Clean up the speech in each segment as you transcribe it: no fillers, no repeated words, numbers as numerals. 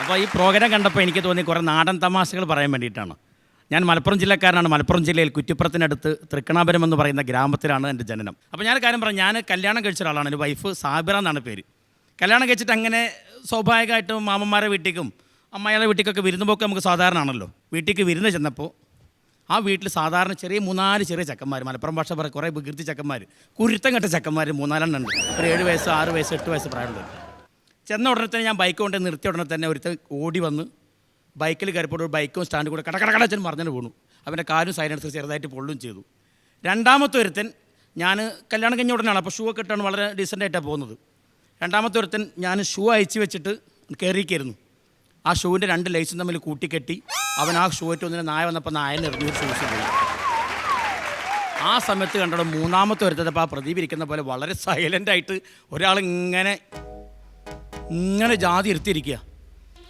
അപ്പോൾ ഈ പ്രോഗ്രാം കണ്ടപ്പോൾ എനിക്ക് തോന്നി കുറേ നാടൻ തമാശകൾ പറയാൻ വേണ്ടിയിട്ടാണ്. ഞാൻ മലപ്പുറം ജില്ലക്കാരനാണ്. മലപ്പുറം ജില്ലയിൽ കുറ്റിപ്പുറത്തിനടുത്ത് തൃക്കണാപുരം എന്ന് പറയുന്ന ഗ്രാമത്തിലാണ് എൻ്റെ ജനനം. അപ്പോൾ ഞാൻ കാര്യം പറഞ്ഞു, ഞാൻ കല്യാണം കഴിച്ച ഒരാളാണ്. എൻ്റെ വൈഫ് സാബിറ എന്നാണ് പേര്. കല്യാണം കഴിച്ചിട്ട് അങ്ങനെ സ്വാഭാവികമായിട്ടും മാമന്മാരെ വീട്ടിലേക്കും അമ്മയുടെ വീട്ടിലേക്കൊക്കെ വിരുന്നുപോക്ക് നമുക്ക് സാധാരണ ആണല്ലോ. വീട്ടിലേക്ക് വിരുന്ന് ചെന്നപ്പോൾ ആ വീട്ടിൽ സാധാരണ ചെറിയ 3-4 ചെറിയ ചെക്കന്മാർ, മലപ്പുറം ഭാഷ പറയും കുറേ വികൃതി ചെക്കന്മാർ, കുരുത്തം കെട്ട ചെക്കന്മാർ 3-4 ഉണ്ട്. ഒരു 7 വയസ്സ് 6 വയസ്സ് 8 വയസ്സ് പ്രായമുണ്ട്. ചെന്ന ഉടനെ തന്നെ ഞാൻ ബൈക്ക് കൊണ്ട് നിർത്തിയ ഉടനെ തന്നെ ഒരുത്തൻ ഓടി വന്ന് ബൈക്കിൽ കയറിപ്പോട്ട് ഒരു ബൈക്കും സ്റ്റാൻഡ് കൂടെ കടകടകടച്ചൻ മറിഞ്ഞു വീണു. അവൻ്റെ കാലും സൈലൻസർ ചെറുതായിട്ട് പൊള്ളും ചെയ്തു. രണ്ടാമത്തെ ഒരുത്തൻ, ഞാൻ കല്യാണം കഴിഞ്ഞ ഉടനെയാണ്, അപ്പോൾ ഷൂ ഒക്കെ ഇട്ടാണ് വളരെ ഡീസൻ്റായിട്ടാണ് പോകുന്നത്. രണ്ടാമത്തെ ഒരുത്തൻ ഞാൻ ഷൂ അയച്ച് വെച്ചിട്ട് കയറിയിരിക്കായിരുന്നു. ആ ഷൂവിൻ്റെ 2 ലൈസും തമ്മിൽ കൂട്ടിക്കെട്ടി അവൻ ആ ഷൂ ആയിട്ട് ഒന്നിനെ നായ വന്നപ്പോൾ നായനെ എറിഞ്ഞു ഷൂസ് പോയി. ആ സമയത്ത് കണ്ടോ മൂന്നാമത്തെ ഒരുത്തപ്പോൾ ആ പ്രദീപ് ഇരിക്കുന്ന പോലെ വളരെ സൈലൻ്റായിട്ട് ഒരാളിങ്ങനെ ജാതി ഇരുത്തിയിരിക്കുക.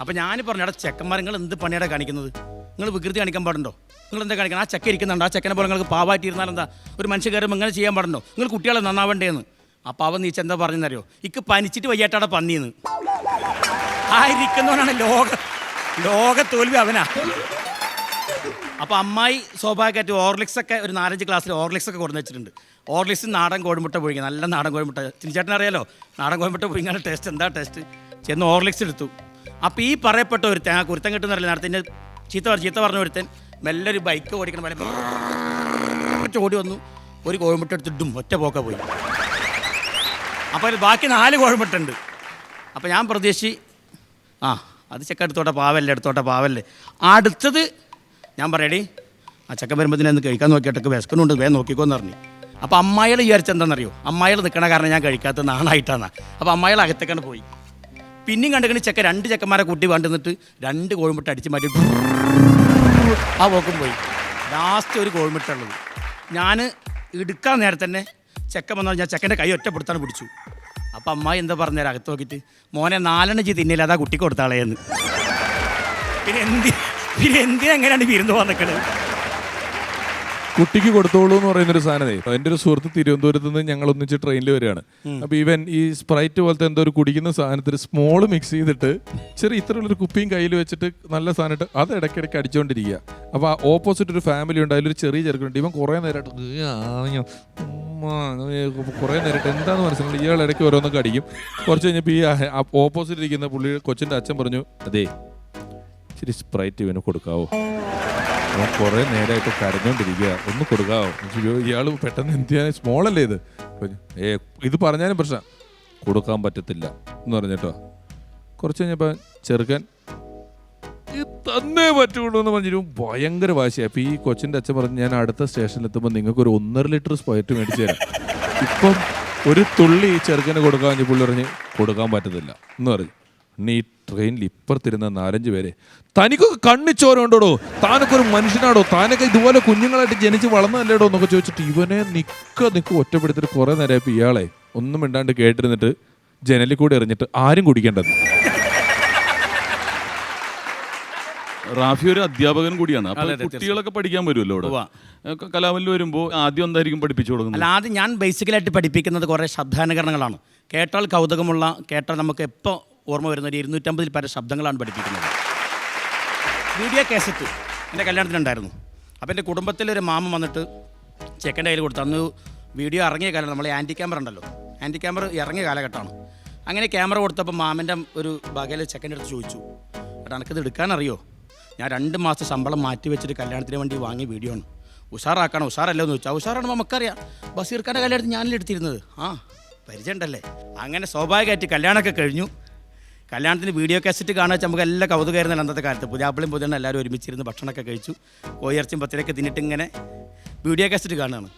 അപ്പോൾ ഞാൻ പറഞ്ഞു, എടാ ചെക്കന്മാർ നിങ്ങൾ എന്ത് പണിയാണ് കാണിക്കുന്നത്? നിങ്ങൾ വികൃതി കാണിക്കാൻ പാടുണ്ടോ? നിങ്ങൾ എന്താ കാണിക്കണം? ആ ചെക്ക ഇരിക്കുന്നുണ്ട്, ആ ചെക്കനെ പോലെ നിങ്ങൾക്ക് പാവായിട്ടിരുന്നാൽ എന്താ? ഒരു മനുഷ്യ കയറുമ്പോൾ ഇങ്ങനെ ചെയ്യാൻ പാടുണ്ടോ? നിങ്ങൾ കുട്ടികളെ നന്നാവേണ്ടേന്ന്. അപ്പോൾ അവൻ നീച്ച എന്താ പറഞ്ഞെന്നറിയോ? ഇക്ക് പനിച്ചിട്ട് വയ്യാട്ടാടെ പന്നിന്ന്. ആ ഇരിക്കുന്നവനാണ് ലോക തോൽവി അവനാ. അപ്പോൾ അമ്മായി സ്വാഭാവികമായിട്ട് ഓർലിക്സൊക്കെ ഒരു 4-5 ഗ്ലാസ്സിൽ ഓർലിക്സൊക്കെ കൊടുന്ന് വെച്ചിട്ടുണ്ട്. ഓർലിക്സ് നാടൻ കോഴിമുട്ട പുഴുങ്ങി, നല്ല നാടൻ കോഴിമുട്ട. ചിനിച്ചേട്ടൻ അറിയാലോ നാടൻ കോഴിമുട്ട പുഴുങ്ങാൻ ടേസ്റ്റ് എന്താ ടേസ്റ്റ്. ചെന്ന് ഓർലിക്സ് എടുത്തു. അപ്പോൾ ഈ പറയപ്പെട്ട ഒരുത്തൻ, ആ കുരുത്തം കിട്ടുന്നറിയില്ല, നേരത്തെ ചീത്ത പറഞ്ഞ ഒരുത്തൻ മെല്ലെ ഒരു ബൈക്ക് ഓടിക്കണം പോലെ ഓടി വന്നു, ഒരു കോഴിമുട്ട എടുത്തിട്ടും ഒറ്റ പോക്ക പോയി. അപ്പോൾ അതിൽ ബാക്കി 4 കോഴിമുട്ട ഉണ്ട്. അപ്പോൾ ഞാൻ പ്രതീക്ഷിച്ച് അത് ചെക്ക എടുത്തോട്ടെ പാവല്ലേ. അടുത്തത് ഞാൻ പറയടി, ആ ചെക്കൻ വരുമ്പോൾ ഒന്ന് കഴിക്കാൻ നോക്കിയിട്ടൊക്കെ വിശക്കുന്നുണ്ട്, വേഗം നോക്കിക്കോന്ന് പറഞ്ഞു. അപ്പോൾ അമ്മായികൾ വിചാരിച്ചെന്താണെന്നറിയോ? അമ്മായികൾ നിൽക്കണ കാരണം ഞാൻ കഴിക്കാത്ത നാണായിട്ടാണ്. അപ്പോൾ അമ്മായികൾ അകത്തേക്കാണ് പോയി. പിന്നെയും കണ്ടിക്കണ ചെക്ക 2 ചെക്കന്മാരെ കൂട്ടി വണ്ടിന്നിട്ട് 2 കോഴിമുട്ട അടിച്ച് മാറ്റി ആ പോക്കും പോയി. ലാസ്റ്റ് ഒരു കോഴിമുട്ട ഉള്ളത് ഞാൻ എടുക്കാൻ നേരത്തെ തന്നെ ചെക്കൻ വന്നാൽ ഞാൻ ചെക്കൻ്റെ കൈ ഒറ്റപ്പെടുത്താണ് പിടിച്ചു. അപ്പം അമ്മായി എന്താ പറഞ്ഞുതരാം അകത്ത് നോക്കിയിട്ട്, മോനെ 4 തിന്നില്ല, അതാ കുട്ടിക്ക് കൊടുത്താളേന്ന്. പിന്നെ എന്തിനാ എങ്ങനെയാണ് വിരുന്ന് വന്നിക്കണത്? കുട്ടിക്ക് കൊടുത്തോളൂ എന്ന് പറയുന്നൊരു സാധനമേ. എൻ്റെ ഒരു സുഹൃത്ത് തിരുവനന്തപുരത്ത് നിന്ന് ഞങ്ങൾ ഒന്നിച്ച് ട്രെയിനിൽ വരികയാണ്. അപ്പോൾ ഇവൻ ഈ സ്പ്രൈറ്റ് പോലത്തെ എന്തോ ഒരു കുടിക്കുന്ന സാധനത്തിൽ സ്മോൾ മിക്സ് ചെയ്തിട്ട് ചെറിയ ഇത്രയുള്ളൊരു കുപ്പിയും കയ്യിൽ വെച്ചിട്ട് നല്ല സാധനമായിട്ട് അത് ഇടയ്ക്കിടയ്ക്ക് അടിച്ചുകൊണ്ടിരിക്കുക. അപ്പോൾ ഓപ്പോസിറ്റ് ഒരു ഫാമിലി ഉണ്ട്, അതിലൊരു ചെറിയ ചെറുക്കുണ്ട്. ഇവൻ കുറേ നേരമായിട്ട് എന്താന്ന് മനസ്സിലായി. ഇയാൾ ഇടയ്ക്ക് ഓരോന്നൊക്കെ അടിക്കും. കുറച്ച് കഴിഞ്ഞപ്പോൾ ഈ ഓപ്പോസിറ്റ് ഇരിക്കുന്ന പുള്ളി കൊച്ചിൻ്റെ അച്ഛൻ പറഞ്ഞു, അതേ ഇച്ചിരി സ്പ്രൈറ്റ് ഇവന് കൊടുക്കാവോ, അവൻ കുറേ നേരമായിട്ട് കരഞ്ഞോണ്ടിരിക്കുക, ഒന്ന് കൊടുക്കാവോ. ഇയാൾ പെട്ടെന്ന് എന്ത് ചെയ്യാൻ, സ്മോളല്ലേ ഇത്, ഇത് പറഞ്ഞാലും പ്രശ്നം, കൊടുക്കാൻ പറ്റത്തില്ല എന്ന് പറഞ്ഞിട്ടോ. കുറച്ച് കഴിഞ്ഞപ്പോൾ ചെറുക്കൻ തന്നേ പറ്റുള്ളൂ എന്ന് പറഞ്ഞിട്ട് ഭയങ്കര വാശിയായി. അപ്പോൾ ഈ കൊച്ചിൻ്റെ അച്ഛൻ പറഞ്ഞു, ഞാൻ അടുത്ത സ്റ്റേഷനിലെത്തുമ്പോൾ നിങ്ങൾക്കൊരു 1.5 ലിറ്റർ സ്പ്രൈറ്റ് മേടിച്ചു തരാം. ഇപ്പം ഒരു തുള്ളി ഈ ചെറുക്കന് കൊടുക്കാൻ കഴിഞ്ഞ പുള്ളി പറഞ്ഞ് കൊടുക്കാൻ പറ്റത്തില്ല എന്ന് പറഞ്ഞു. നീ ട്രെയിനിൽ ഇപ്പുറത്തിരുന്ന 4-5 പേരെ, തനിക്കൊക്കെ കണ്ണിച്ചോര ഉണ്ടോടോ, താനൊക്കെ ഒരു മനുഷ്യനാടോ, താനൊക്കെ ഇതുപോലെ കുഞ്ഞുങ്ങളായിട്ട് ജനിച്ച് വളർന്നല്ലേടോ എന്നൊക്കെ ചോദിച്ചിട്ട് ഇവനെ നിൽക്ക ഒറ്റപ്പെടുത്തിട്ട് കുറേ നേരമായപ്പോൾ ഇയാളെ ഒന്നും മിണ്ടാണ്ട് കേട്ടിരുന്നിട്ട് ജനലിൽ കൂടെ എറിഞ്ഞിട്ട് ആരും കുടിക്കേണ്ടത്. റാഫി ഒരു അധ്യാപകൻ കൂടിയാണ്. അപ്പോൾ കുട്ടികളൊക്കെ പഠിക്കാൻ വരുമല്ലോ ഇവിടെ കലാമല്ലിൽ വരുമ്പോൾ ആദ്യം എന്തായിരിക്കും പഠിപ്പിച്ചു കൊടുക്കുന്നത്? അല്ല, ആദ്യം ഞാൻ ബേസിക്കലായിട്ട് പഠിപ്പിക്കുന്നത് കുറേ ശബ്ദാനുകരണങ്ങളാണ്. കേട്ടാൽ കൗതുകമുള്ള, കേട്ടാൽ നമുക്ക് എപ്പോൾ ഓർമ്മ വരുന്ന ഒരു 250 പര ശബ്ദങ്ങളാണ് പഠിപ്പിക്കുന്നത്. വീഡിയോ കാസറ്റ് എൻ്റെ കല്യാണത്തിനുണ്ടായിരുന്നു. അപ്പോൾ എൻ്റെ കുടുംബത്തിലൊരു മാമൻ വന്നിട്ട് ചെക്കൻ്റെ കയ്യിൽ കൊടുത്തു. അന്ന് വീഡിയോ ഇറങ്ങിയ കാലം, നമ്മൾ ആൻറ്റി ക്യാമറ ഉണ്ടല്ലോ, ആൻറ്റി ക്യാമറ ഇറങ്ങിയ കാലഘട്ടമാണ്. അങ്ങനെ ക്യാമറ കൊടുത്തപ്പോൾ മാമൻ്റെ ഒരു ബകയിൽ ചെക്കൻ്റെ അടുത്ത് ചോദിച്ചു, എടാ എനിക്കിത് എടുക്കാനറിയോ? ഞാൻ 2 മാസത്തെ ശമ്പളം മാറ്റി വെച്ചിട്ട് കല്യാണത്തിന് വേണ്ടി വാങ്ങിയ വീഡിയോ ആണ്, ഉഷാറാക്കണം. ഉഷാറല്ലോ എന്ന് ചോദിച്ചാൽ ഉഷാറാണ് നമുക്കറിയാം, ബഷീർഖാൻ്റെ കല്യാണത്തിന് ഞാനല്ലേ എടുത്തിരുന്നത്. പരിചയം ഉണ്ടല്ലേ. അങ്ങനെ സ്വാഭാവികമായിട്ട് കല്യാണമൊക്കെ കഴിഞ്ഞു. കല്യാണത്തിന് വീഡിയോ കാസറ്റ് കാണാൻ വെച്ചാൽ നമുക്ക് എല്ലാ കൗതുകമായിരുന്നല്ലോ അന്നത്തെ കാലത്ത്. പുതിയാപ്പിളും പുതിയ എല്ലാവരും ഒരുമിച്ചിരുന്ന് ഭക്ഷണമൊക്കെ കഴിച്ചു, കോയിറച്ചും പത്തിരൊക്കെ തിന്നിട്ട് ഇങ്ങനെ വീഡിയോ കാസറ്റ് കാണുകയാണ്.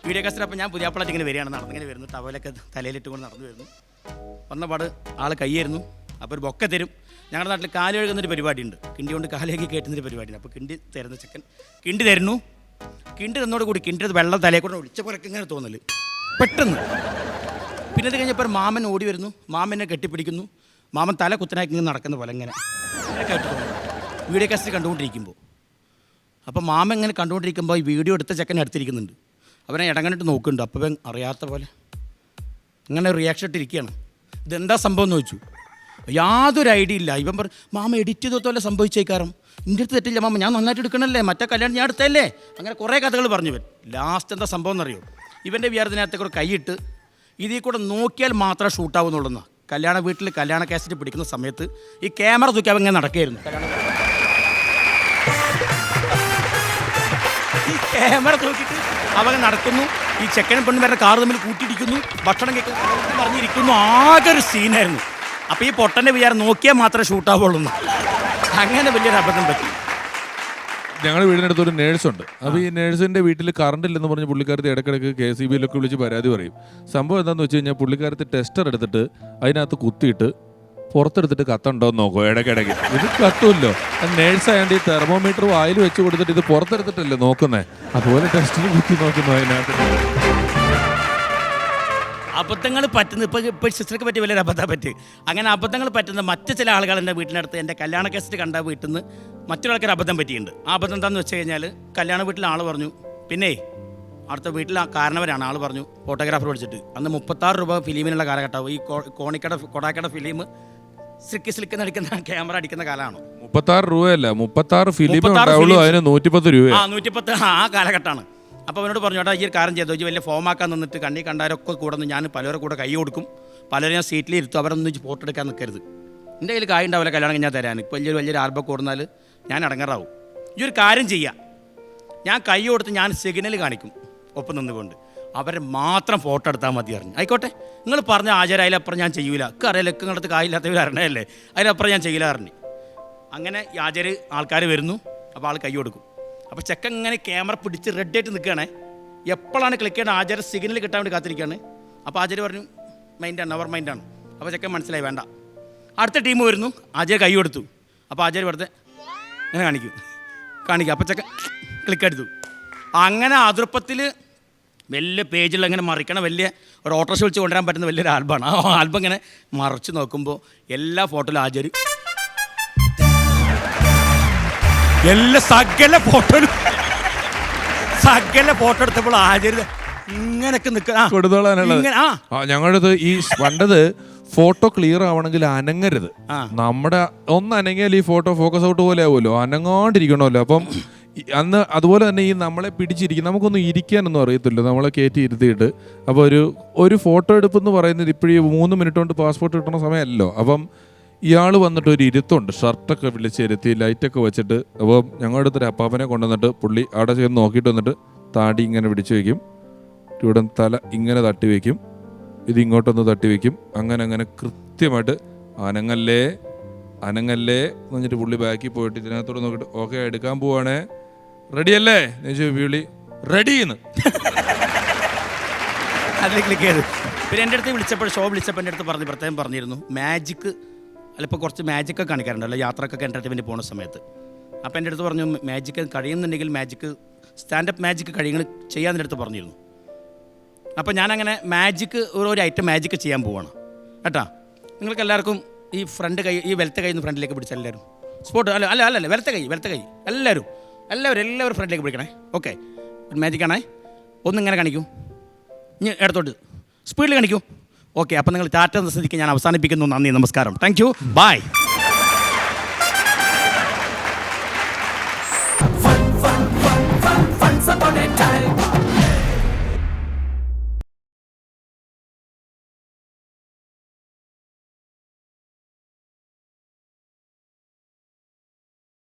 വീഡിയോ കാസറ്റ് അപ്പോൾ ഞാൻ പുതിയാപ്പിളായിട്ട് ഇങ്ങനെ വരികയാണ്, നടന്നിങ്ങനെ വരുന്നു, ടവലൊക്കെ തലയിലിട്ട് കൊണ്ട് നടന്നു വരുന്നു. വന്നപാട് ആൾ കയ്യായിരുന്നു. അപ്പോൾ ഒരു ബൊക്കെ തരും. ഞങ്ങളുടെ നാട്ടിൽ കാല് കഴുകുന്നൊരു പരിപാടിയുണ്ട്, കിണ്ടി കൊണ്ട് കാലേക്ക് കയറ്റുന്നൊരു പരിപാടിയുണ്ട്. അപ്പോൾ കിണ്ടി തരുന്ന ചെക്കൻ കിണ്ടി തരുന്നു. കിണ്ടി തന്നോട് കൂടി കിണ്ടി വെള്ളം തലയെ കൂടെ ഒളിച്ച പോലൊക്കെ ഇങ്ങനെ തോന്നൽ പെട്ടെന്ന്. പിന്നെ അത് കഴിഞ്ഞപ്പോൾ മാമൻ ഓടി വരുന്നു, മാമനെ കെട്ടിപ്പിടിക്കുന്നു. മാമൻ തല കുത്തനാക്കി ഇങ്ങനെ നടക്കുന്ന പോലെ ഇങ്ങനെ കേട്ടു തോന്നുന്നു വീഡിയോ കാസറ്റ് കണ്ടുകൊണ്ടിരിക്കുമ്പോൾ. അപ്പോൾ മാമൻ ഇങ്ങനെ കണ്ടുകൊണ്ടിരിക്കുമ്പോൾ ഈ വീഡിയോ എടുത്ത ചെക്കനെ അടുത്തിരിക്കുന്നുണ്ട്. അവനെ ഇടങ്ങണിട്ട് നോക്കുന്നുണ്ട്. അപ്പോൾ അറിയാത്ത പോലെ ഇങ്ങനെ റിയാക്ഷൻ ഇട്ടിരിക്കുകയാണ്. ഇതെന്താ സംഭവം എന്ന് ചോദിച്ചു. യാതൊരു ഐഡിയ ഇല്ല. ഇവൻ പറഞ്ഞു മാമ എഡിറ്റ് ചെയ്തോലെ സംഭവിച്ചേക്കാറും, എൻ്റെ അടുത്ത് തെറ്റില്ല മാമ, ഞാൻ നന്നായിട്ട് എടുക്കണല്ലേ, മറ്റേ കല്യാണം ഞാൻ എടുത്തല്ലേ. അങ്ങനെ കുറേ കഥകൾ പറഞ്ഞു ഇവൻ. ലാസ്റ്റ് എന്താ സംഭവം എന്നറിയോ? ഇവൻ്റെ വിചാരത്തിനകത്തെ കൂടെ കൈയിട്ട് ഇതിൽ കൂടെ നോക്കിയാൽ മാത്രമേ ഷൂട്ടാവുന്നുള്ളൂ. കല്യാണ വീട്ടിൽ കല്യാണ കാസറ്റ് പിടിക്കുന്ന സമയത്ത് ഈ ക്യാമറ തൂക്കി അവൻ ഇങ്ങനെ നടക്കുകയായിരുന്നു. ഈ ക്യാമറ തൂക്കിയിട്ട് അവൻ നടക്കുന്നു, ഈ ചെക്കനും പെണ്ണും വരുന്ന കാറ് തമ്മിൽ കൂട്ടിയിടിക്കുന്നു, ഭക്ഷണം കേൾക്കുന്നു പറഞ്ഞിരിക്കുന്നു. ആകെ ഒരു സീനായിരുന്നു. അപ്പോൾ ഈ പൊട്ടൻ്റെ വിചാരം നോക്കിയാൽ മാത്രമേ ഷൂട്ടാവുള്ളൂ. അങ്ങനെ വലിയൊരു അബദ്ധം പറ്റി. ഞങ്ങളുടെ വീടിനടുത്ത് ഒരു നേഴ്സുണ്ട്. അപ്പോൾ ഈ നേഴ്സിൻ്റെ വീട്ടിൽ കറണ്ട് ഇല്ലെന്ന് പറഞ്ഞ് പുള്ളിക്കാരത്തി ഇടയ്ക്കിടയ്ക്ക് KCB-യിലൊക്കെ വിളിച്ച് പരാതി പറയും. സംഭവം എന്താണെന്ന് വെച്ച് കഴിഞ്ഞാൽ പുള്ളിക്കാരത്തി ടെസ്റ്റർ എടുത്തിട്ട് അതിനകത്ത് കുത്തിയിട്ട് പുറത്തെടുത്തിട്ട് കത്തുണ്ടോ എന്ന് നോക്കുമോ ഇടയ്ക്കിടയ്ക്ക്. ഇത് കത്തുമല്ലോ. നേഴ്സ് ആയതുകൊണ്ട് ഈ തെർമോമീറ്റർ വായിൽ വെച്ച് കൊടുത്തിട്ട് ഇത് പുറത്തെടുത്തിട്ടല്ലേ നോക്കുന്നത്. അതുപോലെ ടെസ്റ്റിൽ കുത്തി നോക്കുന്നു അതിനകത്ത്. അബദ്ധങ്ങൾ പറ്റുന്ന ഇപ്പോൾ സിസ്റ്റർക്ക് പറ്റിയ വലിയൊരു അബദ്ധം പറ്റി. അങ്ങനെ അബദ്ധങ്ങൾ പറ്റുന്ന മറ്റ് ചില ആളുകൾ എൻ്റെ വീട്ടിനടുത്ത് എൻ്റെ കല്യാണ കേസറ്റ് കണ്ട വീട്ടിൽ നിന്ന് മറ്റൊരാൾക്കൊരു അബദ്ധം പറ്റിയിട്ടുണ്ട്. ആ അബദ്ധം എന്താണെന്ന് വെച്ച് കഴിഞ്ഞാൽ കല്യാണ വീട്ടിലെ ആൾ പറഞ്ഞു, പിന്നെ അടുത്ത വീട്ടിൽ കാരണവരാണ് ആൾ പറഞ്ഞു ഫോട്ടോഗ്രാഫർ വിളിച്ചിട്ട്, അന്ന് 36 രൂപ ഫിലിമിനുള്ള കാലഘട്ടം. ഈ കൊടാക്കട ഫിലിം സ്ലിക്ക് നടിക്കുന്ന ക്യാമറ അടിക്കുന്ന കാലമാണ്. 36 രൂപയല്ല, 36 ഫിലിം ഉണ്ടാവുള്ളൂ, അതിന് 110 രൂപ. 110 ആ കാലഘട്ടമാണ്. അപ്പോൾ അവനോട് പറഞ്ഞു, ചേട്ടാ ഈ ഒരു കാര്യം ചെയ്തോ, ഈ വലിയ ഫോമാക്കാൻ നിന്നിട്ട് കണ്ണി കണ്ടാരൊക്കെ കൂടെ നിന്ന് ഞാൻ പലരുടെ കൂടെ കൈ കൊടുക്കും, പലരും ഞാൻ സീറ്റിൽ ഇരുത്തും, അവരൊന്നും ഫോട്ടോ എടുക്കാൻ നിൽക്കരുത്, എൻ്റെ കയ്യിൽ കായ് ഉണ്ടാവില്ല കല്യാണം കഴിഞ്ഞാൽ തരാൻ, ഇപ്പോൾ വലിയൊരു ആൽബം കൊടുന്നാൽ ഞാൻ അടങ്ങാറാവും. ഈ ഒരു കാര്യം ചെയ്യാം, ഞാൻ കൈ കൊടുത്ത് ഞാൻ സിഗ്നൽ കാണിക്കും ഒപ്പം നിന്നുകൊണ്ട്, അവരെ മാത്രം ഫോട്ടോ എടുത്താൽ മതി അറിഞ്ഞു. ആയിക്കോട്ടെ, നിങ്ങൾ പറഞ്ഞ ആചാരം അതിലപ്പുറം ഞാൻ ചെയ്യൂല, അറിയില്ല നിങ്ങളടുത്ത് കായില്ലാത്തവർ അറിയണല്ലേ, അതിലപ്പുറം ഞാൻ ചെയ്യില്ല അറിഞ്ഞു. അങ്ങനെ ഈ ആൾക്കാർ വരുന്നു, അപ്പോൾ ആൾ കൈ കൊടുക്കും. അപ്പോൾ ചെക്കൻ ഇങ്ങനെ ക്യാമറ പിടിച്ച് റെഡി ആയിട്ട് നിൽക്കുകയാണേ. എപ്പോഴാണ് ക്ലിക്ക് ചെയ്യണം ആചാര്യ സിഗ്നൽ കിട്ടാൻ വേണ്ടി കാത്തിരിക്കുകയാണ്. അപ്പോൾ ആചാര്യ പറഞ്ഞു മൈൻഡാണ്, അവർ മൈൻഡാണ്. അപ്പോൾ ചെക്കൻ മനസ്സിലായി വേണ്ട. അടുത്ത ടീം വരുന്നു, ആചാര്യ കൈ കൊടുത്തു. അപ്പോൾ ആചാര്യ വെറുതെ ഇങ്ങനെ കാണിക്കും. അപ്പോൾ ചെക്കൻ ക്ലിക്ക് എടുത്തു. അങ്ങനെ അതിർപ്പത്തിൽ വലിയ പേജിൽ അങ്ങനെ മറിക്കണ വലിയ ഒരു ഓട്ടോറിക്ഷ വിളിച്ച് കൊണ്ടുവരാൻ പറ്റുന്ന വലിയൊരു ആൽബമാണ്. ആ ആൽബം ഇങ്ങനെ മറിച്ച് നോക്കുമ്പോൾ എല്ലാ ഫോട്ടോയിലും ആചാര്യ സകല ഫോട്ടോ എടുത്തപ്പോൾ ആചാര്യ ഇങ്ങനൊക്കെ ഞങ്ങളത് ഈ പണ്ടത് ഫോട്ടോ ക്ലിയർ ആവണമെങ്കിൽ അനങ്ങരുത്. നമ്മുടെ അനങ്ങിയാൽ ഈ ഫോട്ടോ ഫോക്കസ് ഔട്ട് പോലെ ആവുമല്ലോ, അനങ്ങാണ്ടിരിക്കണമല്ലോ. അപ്പം അന്ന് അതുപോലെ തന്നെ ഈ നമ്മളെ പിടിച്ചിരിക്കും, നമുക്കൊന്നും ഇരിക്കാനൊന്നും അറിയത്തില്ല, നമ്മളെ കയറ്റി ഇരുത്തിയിട്ട്. അപ്പോൾ ഒരു ഫോട്ടോ എടുപ്പെന്ന് പറയുന്നത് ഇപ്പോഴീ 3 മിനിറ്റ് കൊണ്ട് പാസ്പോർട്ട് കിട്ടുന്ന സമയമല്ലോ. അപ്പം ഇയാൾ വന്നിട്ട് ഒരു ഇരുത്തുണ്ട്, ഷർട്ടൊക്കെ വിളിച്ചിരുത്തി ലൈറ്റൊക്കെ വെച്ചിട്ട്. അപ്പോൾ ഞങ്ങളുടെ അടുത്തൊരു അപ്പാപ്പനെ കൊണ്ടുവന്നിട്ട് പുള്ളി അവിടെ ചെന്ന് നോക്കിയിട്ട് വന്നിട്ട് താടി ഇങ്ങനെ പിടിച്ചു വയ്ക്കും, ഇവിടെ തല ഇങ്ങനെ തട്ടി വയ്ക്കും, ഇത് ഇങ്ങോട്ടൊന്ന് തട്ടി വയ്ക്കും. അങ്ങനെ കൃത്യമായിട്ട് അനങ്ങല്ലേ എന്ന് പറഞ്ഞിട്ട് പുള്ളി ബാക്കിൽ പോയിട്ട് ഇതിനകത്തോട് നോക്കിയിട്ട് ഓക്കെ എടുക്കാൻ പോവാണേ, റെഡിയല്ലേ എന്ന് വിളി, റെഡിന്ന് അതിൽ ക്ലിക്ക് ചെയ്ത്. പിന്നെ എൻ്റെ അടുത്ത് ഷോ വിളിച്ചപ്പോൾ എൻ്റെ അടുത്ത് പ്രത്യേകം പറഞ്ഞിരുന്നു മാജിക്ക് ഇപ്പോൾ കുറച്ച് മാജിക്കൊക്കെ കാണിക്കാറുണ്ടല്ലോ യാത്രക്കൊക്കെ എൻ്റർടൈൻമെൻറ്റ് പോകുന്ന സമയത്ത്. അപ്പോൾ എൻ്റെ അടുത്ത് പറഞ്ഞു മാജിക്ക് കഴിയുന്നുണ്ടെങ്കിൽ സ്റ്റാൻഡപ്പ് മാജിക്ക് കഴിയുന്നത് ചെയ്യാൻ അടുത്ത് പറഞ്ഞിരുന്നു. അപ്പോൾ ഞാനങ്ങനെ ഒരു ഐറ്റം മാജിക്ക് ചെയ്യാൻ പോവാണ് കേട്ടാ. നിങ്ങൾക്ക് എല്ലാവർക്കും ഈ ഫ്രണ്ട് കൈ, ഈ വലത്തെ കൈ ഫ്രണ്ടിലേക്ക് പിടിച്ചാൽ എല്ലാവരും സ്പോട്ട് അല്ല വലത്തെ കൈ എല്ലാവരും ഫ്രണ്ടിലേക്ക് പിടിക്കണേ. ഓക്കെ, മാജിക്കാണേ. ഒന്നിങ്ങനെ കാണിക്കൂ, ഇനി ഇടത്തോട്ട് സ്പീഡിൽ കാണിക്കൂ. ഓക്കെ, അപ്പം നിങ്ങൾ ടാറ്റ സ്ഥിതിക്ക് ഞാൻ അവസാനിപ്പിക്കുന്നു. നന്ദി, നമസ്കാരം, താങ്ക് യു, ബൈ.